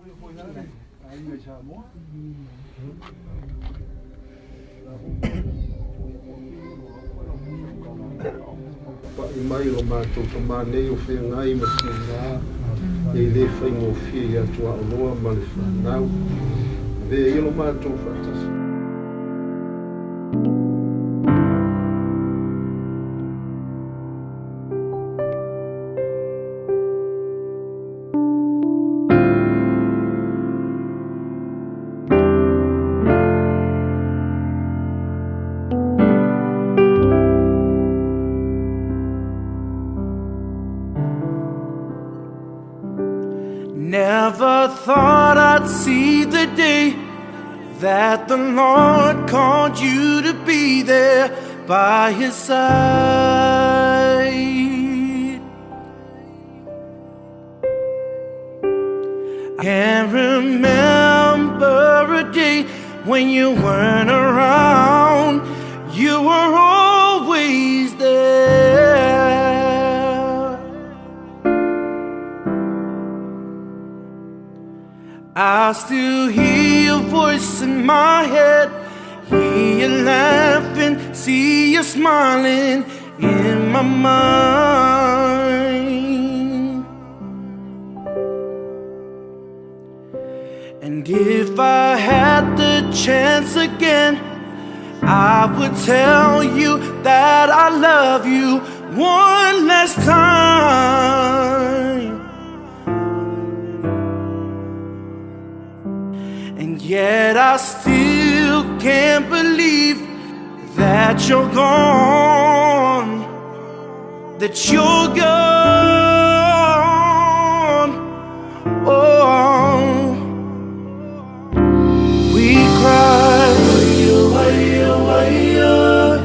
Mai o mātou Tamā nei o whengai masina e le whaingofia i atua o loa ma le whanau ve ilo mātou whatasi. Never thought I'd see the day that the Lord called you to be there by His side. I can't remember a day when you weren't around. You were always there. I still hear your voice in my head, hear you laughing, see you smiling in my mind. And if I had the chance again, I would tell you that I love you one last time. And yet I still can't believe that you're gone, that you're gone. Oh, we cry,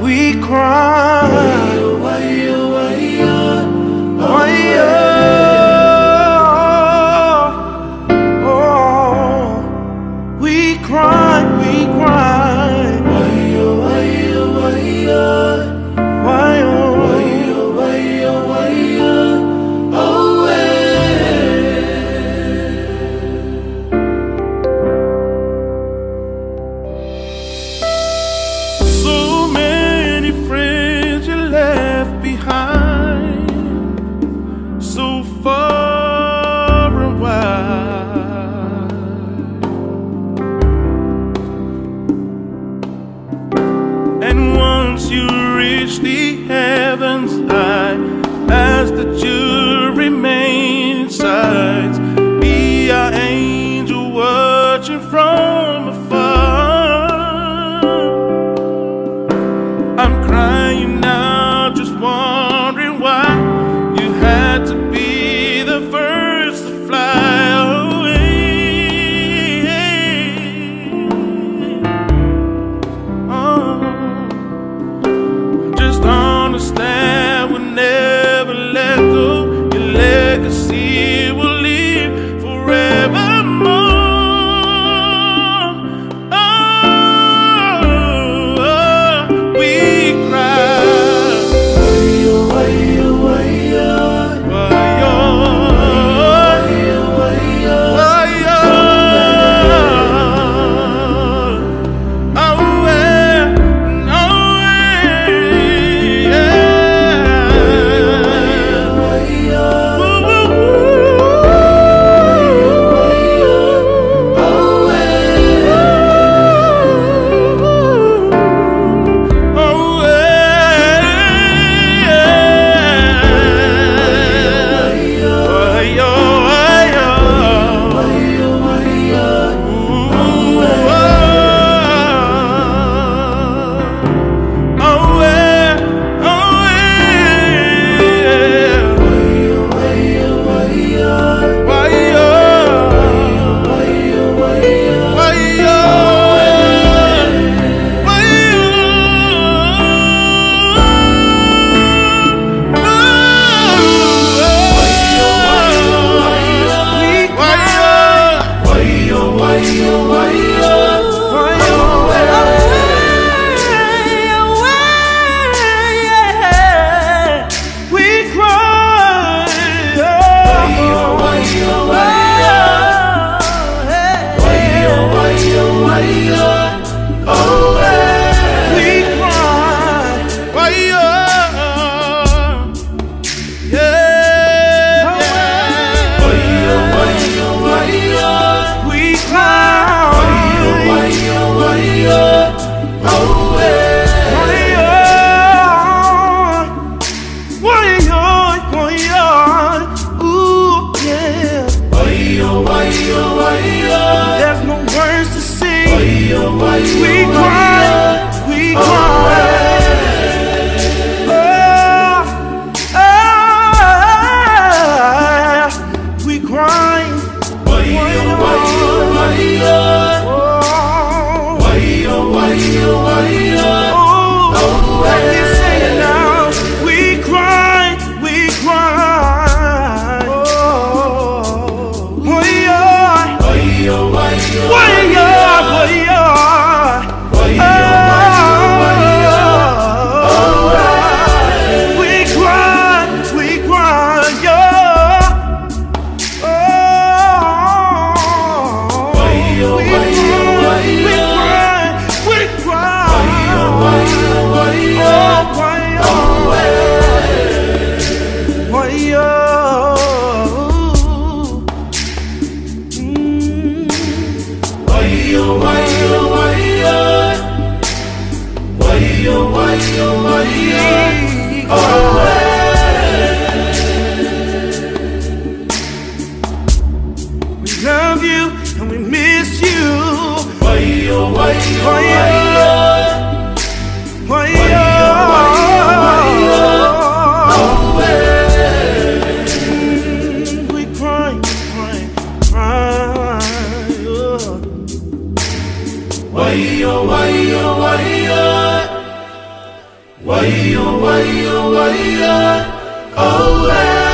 we cry, There's no words to sing. We cry, we cry. We cry. I can say it now. We cry, we cry. We love you and we miss you. We cry, cry, cry. Oh,